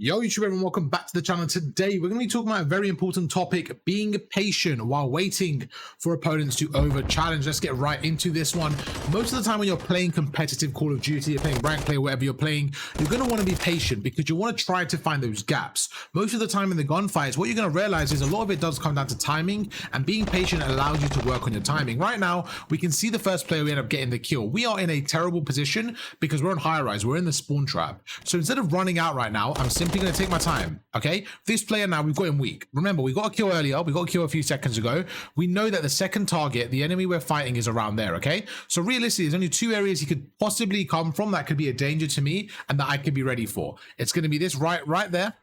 Yo YouTube everyone, welcome back to the channel. Today we're going to be talking about a very important topic, being patient while waiting for opponents to over challenge. Let's get right into this one. Most of the time when you're playing competitive Call of Duty, you're playing rank play, whatever you're playing, you're going to want to be patient because you want to try to find those gaps. Most of the time in the gunfights, what you're going to realize is a lot of it does come down to timing, and being patient allows you to work on your timing. Right now we can see the first player we end up getting the kill. We are in a terrible position because we're on high rise, we're in the spawn trap. So instead of running out right now, I'm simply going to take my time. Okay, this player now, we've got him weak. Remember, we got a kill earlier, we got a kill a few seconds ago. We know that the second target, the enemy we're fighting, is around there. Okay, so realistically there's only two areas he could possibly come from that could be a danger to me and that I could be ready for. It's going to be this right there,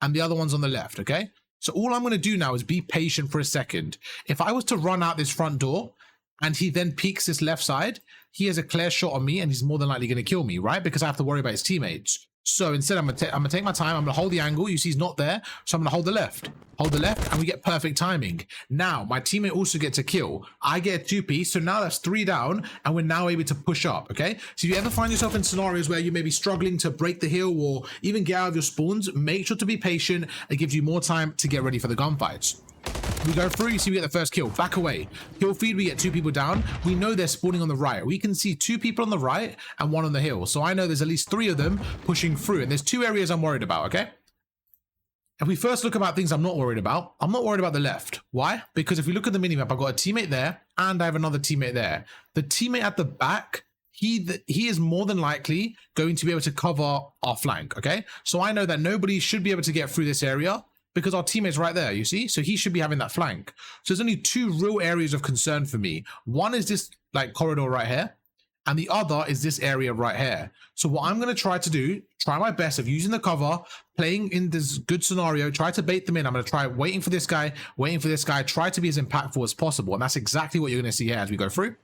and the other one's on the left. Okay, so all I'm going to do now is be patient for a second. If I was to run out this front door and he then peeks this left side, he has a clear shot on me and he's more than likely going to kill me, right? Because I have to worry about his teammates. So instead, I'm gonna take my time. I'm gonna hold the angle. You see he's not there, so I'm gonna hold the left, and we get perfect timing. Now my teammate also gets a kill. I get a 2-piece, so now that's 3 down, and we're now able to push up. Okay, so if you ever find yourself in scenarios where you may be struggling to break the hill or even get out of your spawns, make sure to be patient. It gives you more time to get ready for the gunfights. We go through, you see we get the first kill, back away, kill feed, we get 2 people down. We know they're spawning on the right. We can see 2 people on the right and 1 on the hill, so I know there's at least 3 of them pushing through, and there's 2 areas I'm worried about. Okay, if we first look about things I'm not worried about, I'm not worried about the left. Why? Because if we look at the minimap, I've got a teammate there and I have another teammate there. The teammate at the back, he is more than likely going to be able to cover our flank. Okay, so I know that nobody should be able to get through this area because our teammate's right there, you see? So he should be having that flank. So there's only 2 real areas of concern for me. One is this like corridor right here, and the other is this area right here. So what I'm going to try to do, try my best of using the cover, playing in this good scenario, try to bait them in. I'm going to try waiting for this guy, try to be as impactful as possible. And that's exactly what you're going to see here as we go through.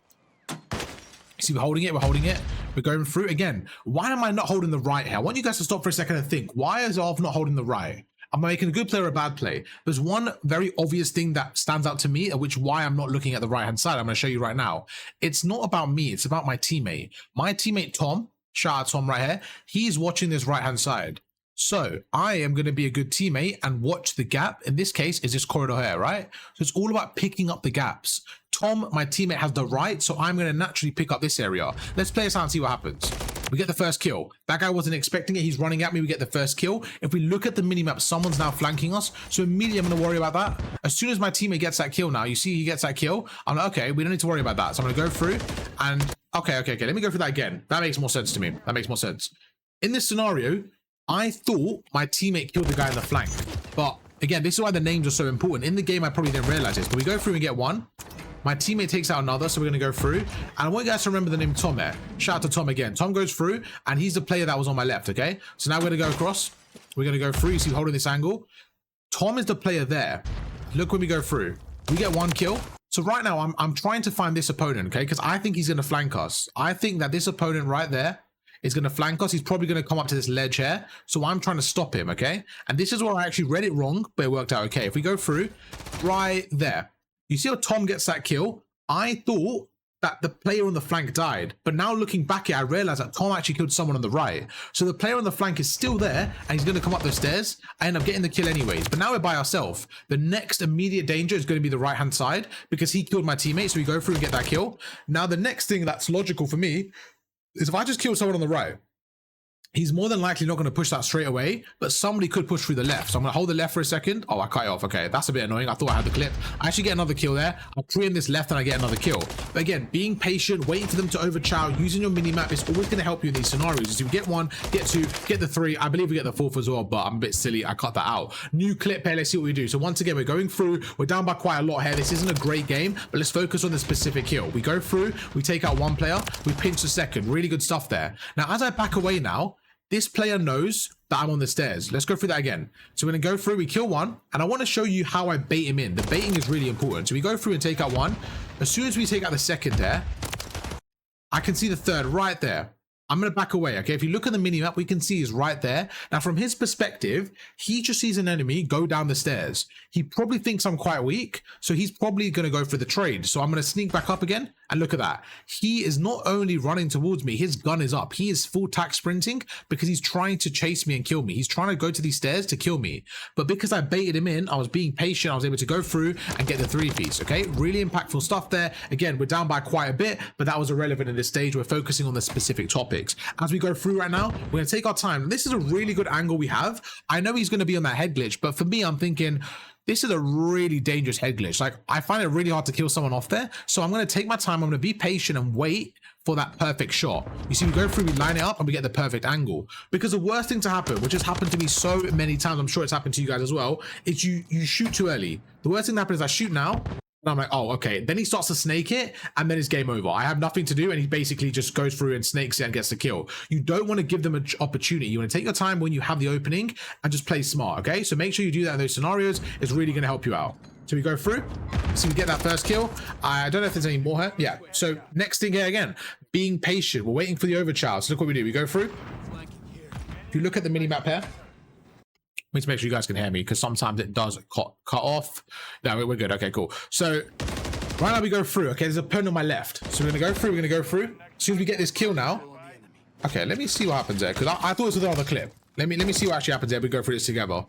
See, we're holding it, we're going through again. Why am I not holding the right here? I want you guys to stop for a second and think, why is Arv not holding the right? Am I making a good play or a bad play? There's one very obvious thing that stands out to me, which why I'm not looking at the right hand side. I'm going to show you right now. It's not about me, it's about my teammate. My teammate Tom, shout out Tom right here, he's watching this right hand side. So I am going to be a good teammate and watch the gap. In this case is this corridor here, right? So it's all about picking up the gaps. Tom, my teammate, has the right, so I'm going to naturally pick up this area. Let's play this out and see what happens. We get the first kill. That guy wasn't expecting it. He's running at me. We get the first kill. If we look at the minimap, someone's now flanking us. So immediately I'm going to worry about that. As soon as my teammate gets that kill now, you see he gets that kill. I'm like, okay, we don't need to worry about that. So I'm going to go through and okay. Let me go through that again. That makes more sense to me. That makes more sense. In this scenario, I thought my teammate killed the guy in the flank. But again, this is why the names are so important. In the game, I probably didn't realize this, but we go through and get 1. My teammate takes out another, so we're going to go through. And I want you guys to remember the name Tom here. Shout out to Tom again. Tom goes through, and he's the player that was on my left, okay? So now we're going to go across. We're going to go through. You see holding this angle. Tom is the player there. Look when we go through. We get 1 kill. So right now, I'm trying to find this opponent, okay? Because I think he's going to flank us. I think that this opponent right there is going to flank us. He's probably going to come up to this ledge here. So I'm trying to stop him, okay? And this is where I actually read it wrong, but it worked out okay. If we go through, right there. You see how Tom gets that kill? I thought that the player on the flank died, but now looking back at it, I realized that Tom actually killed someone on the right. So the player on the flank is still there, and he's going to come up the stairs. I end up getting the kill anyways, but now we're by ourselves. The next immediate danger is going to be the right-hand side because he killed my teammate, so we go through and get that kill. Now the next thing that's logical for me is if I just kill someone on the right, he's more than likely not going to push that straight away, but somebody could push through the left. So I'm going to hold the left for a second. Oh, I cut it off. Okay, that's a bit annoying. I thought I had the clip. I actually get another kill there. I pre-aim this left and I get another kill. But again, being patient, waiting for them to overchow, using your minimap is always going to help you in these scenarios. As you get 1, get 2, get the 3. I believe we get the 4th as well, but I'm a bit silly. I cut that out. New clip here. Let's see what we do. So once again, we're going through. We're down by quite a lot here. This isn't a great game, but let's focus on the specific kill. We go through. We take out 1 player. We pinch the second. Really good stuff there. Now, as I back away now, this player knows that I'm on the stairs. Let's go through that again. So we're going to go through, we kill 1, and I want to show you how I bait him in. The baiting is really important. So we go through and take out 1. As soon as we take out the second there, I can see the third right there. I'm going to back away, okay? If you look at the minimap, we can see he's right there. Now, from his perspective, he just sees an enemy go down the stairs. He probably thinks I'm quite weak, so he's probably going to go for the trade. So I'm going to sneak back up again, And look at that. He is not only running towards me, his gun is up. He is full tack sprinting because he's trying to chase me and kill me. He's trying to go to these stairs to kill me. But because I baited him in, I was being patient. I was able to go through and get the 3-piece, okay? Really impactful stuff there. Again, we're down by quite a bit, but that was irrelevant in this stage. We're focusing on the specific topics. As we go through right now, we're going to take our time. This is a really good angle we have. I know he's going to be on that head glitch, but for me, I'm thinking, this is a really dangerous head glitch. Like, I find it really hard to kill someone off there. So I'm going to take my time. I'm going to be patient and wait for that perfect shot. You see, we go through, we line it up, and we get the perfect angle. Because the worst thing to happen, which has happened to me so many times, I'm sure it's happened to you guys as well, is you shoot too early. The worst thing that happens is I shoot now, and I'm like, oh, okay. Then he starts to snake it, and then it's game over. I have nothing to do, and he basically just goes through and snakes it and gets the kill. You don't want to give them an opportunity. You want to take your time when you have the opening and just play smart, okay? So make sure you do that in those scenarios. It's really going to help you out. So we go through, so we get that first kill. I don't know if there's any more here. Yeah, so next thing here again, being patient. We're waiting for the overchild. So look what we do. We go through. If you look at the mini map here, need to make sure you guys can hear me because sometimes it does cut off. No, we're good. Okay, cool. So right now we go through. Okay, there's a opponent on my left. So we're gonna go through. We're gonna go through. As soon as we get this kill now. Okay, let me see what happens there because I thought it was another clip. Let me see what actually happens there. We go through this together.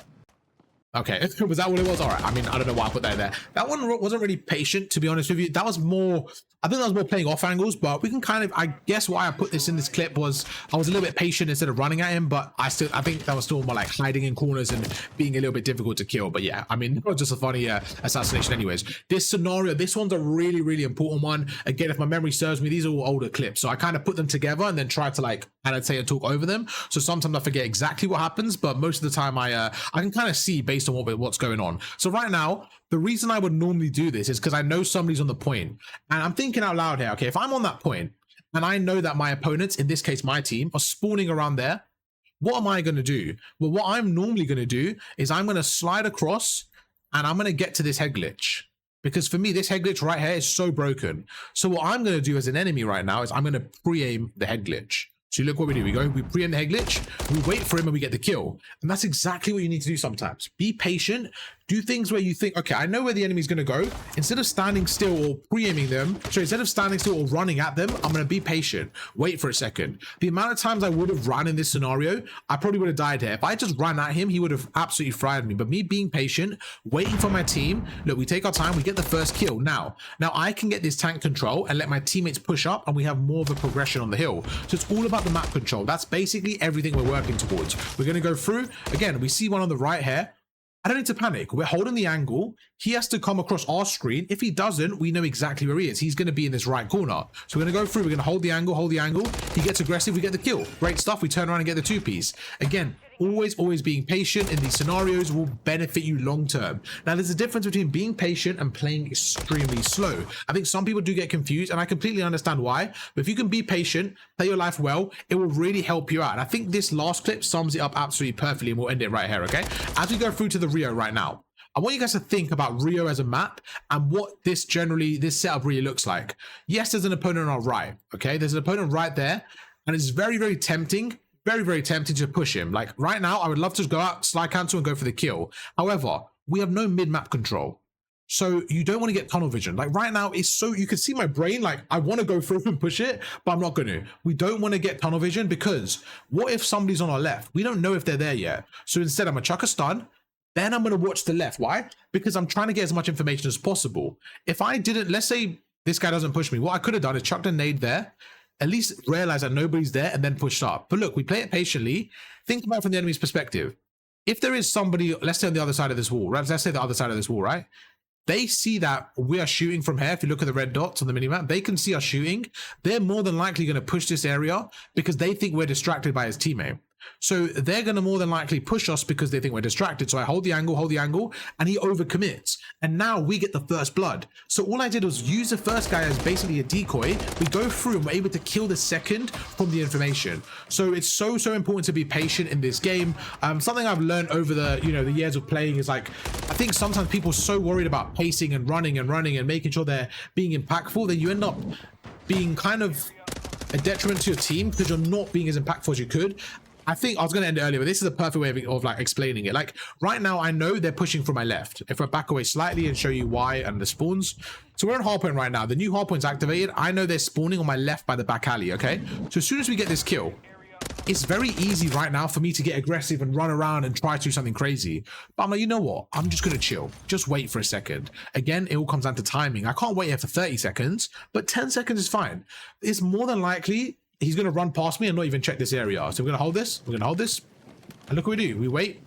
Okay, was that what it was? All right. I mean, I don't know why I put that in there. That one wasn't really patient, to be honest with you. That was more, I think that was more playing off angles, but we can kind of, I guess why I put this in this clip was I was a little bit patient instead of running at him, but I think that was still more like hiding in corners and being a little bit difficult to kill. But yeah, I mean, it was just a funny assassination anyways. This scenario, this one's a really, really important one. Again, if my memory serves me, these are all older clips. So I kind of put them together and then try to like annotate and talk over them. So sometimes I forget exactly what happens, but most of the time I can kind of see based on what's going on. So right now, the reason I would normally do this is because I know somebody's on the point, and I'm thinking out loud here. Okay, if I'm on that point and I know that my opponents, in this case my team, are spawning around there, what am I going to do? Well, what I'm normally going to do is I'm going to slide across and I'm going to get to this head glitch. Because for me, this head glitch right here is so broken. So what I'm going to do as an enemy right now is I'm going to pre-aim the head glitch. So look what we do. We pre-aim the head glitch, we wait for him, and we get the kill. And that's exactly what you need to do sometimes. Be patient. Do things where you think, okay, I know where the enemy's going to go. Instead of standing still or pre-aiming them, so instead of standing still or running at them, I'm going to be patient. Wait for a second. The amount of times I would have run in this scenario, I probably would have died here. If I just ran at him, he would have absolutely fried me. But me being patient, waiting for my team, look, we take our time, we get the first kill. Now I can get this tank control and let my teammates push up, and we have more of a progression on the hill. So it's all about the map control. That's basically everything we're working towards. We're going to go through. Again, we see one on the right here. I don't need to panic. We're holding the angle. He has to come across our screen. If he doesn't, we know exactly where he is. He's going to be in this right corner. So we're going to go through. We're going to hold the angle. He gets aggressive. We get the kill. Great stuff. We turn around and get the 2-piece. Again, always being patient in these scenarios will benefit you long term. Now, there's a difference between being patient and playing extremely slow. I think some people do get confused, and I completely understand why. But if you can be patient, play your life well, it will really help you out. And I think this last clip sums it up absolutely perfectly, and we'll end it right here, okay? As we go through to the Rio right now, I want you guys to think about Rio as a map and what this setup really looks like. Yes, there's an opponent on our right, okay? There's an opponent right there, and it's very tempting. Very tempting to push him. Like right now, I would love to go out, slide cancel, and go for the kill. However, we have no mid-map control. So you don't want to get tunnel vision. Like right now, it's so, you can see my brain, like I want to go through and push it, but I'm not going to. We don't want to get tunnel vision because what if somebody's on our left? We don't know if they're there yet. So instead, I'm going to chuck a stun. Then I'm going to watch the left. Why? Because I'm trying to get as much information as possible. If I didn't, let's say this guy doesn't push me. What I could have done is chucked a nade there, at least realize that nobody's there, and then push up. But look, we play it patiently. Think about it from the enemy's perspective. If there is somebody, let's say on the other side of this wall, right? Let's say the other side of this wall, right? They see that we are shooting from here. If you look at the red dots on the minimap, they can see us shooting. They're more than likely going to push this area because they think we're distracted by his teammate. So they're going to more than likely push us because they think we're distracted. So I hold the angle, and he overcommits. And now we get the first blood. So all I did was use the first guy as basically a decoy. We go through and we're able to kill the second from the information. So it's so important to be patient in this game. Something I've learned over the years of playing is like, I think sometimes people are so worried about pacing and running and making sure they're being impactful that you end up being kind of a detriment to your team because you're not being as impactful as you could. I think I was going to end it earlier, but this is a perfect way of like explaining it. Like right now, I know they're pushing from my left. If I back away slightly and show you why and the spawns. So we're on hardpoint right now. The new hardpoint's activated. I know they're spawning on my left by the back alley, okay? So as soon as we get this kill, it's very easy right now for me to get aggressive and run around and try to do something crazy. But I'm like, you know what? I'm just going to chill. Just wait for a second. Again, it all comes down to timing. I can't wait here for 30 seconds, but 10 seconds is fine. It's more than likely he's going to run past me and not even check this area. So we're going to hold this. We're going to hold this. And look what we do. We wait.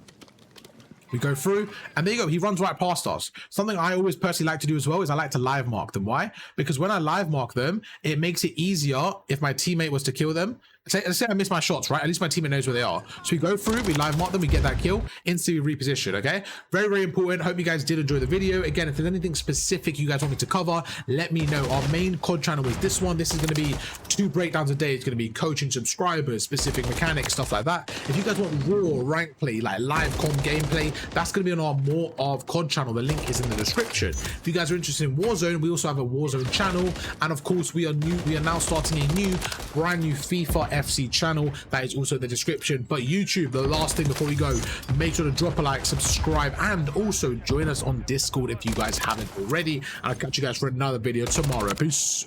We go through, and there you go. He runs right past us. Something I always personally like to do as well is I like to live mark them. Why? Because when I live mark them, it makes it easier if my teammate was to kill them. Let's say I miss my shots, right? At least my teammate knows where they are. So we go through, we live mark them, we get that kill, instantly reposition, okay? Very, very important. Hope you guys did enjoy the video. Again, if there's anything specific you guys want me to cover, let me know. Our main COD channel is this one. This is going to be 2 breakdowns a day. It's going to be coaching subscribers, specific mechanics, stuff like that. If you guys want raw rank play, like live com gameplay, that's going to be on our More of COD channel. The link is in the description. If you guys are interested in Warzone, we also have a Warzone channel. And of course, we are now starting a brand new FIFA FC channel that is also in the description. But YouTube, the last thing before we go, make sure to drop a like, subscribe, and also join us on Discord if you guys haven't already. And I'll catch you guys for another video tomorrow. Peace.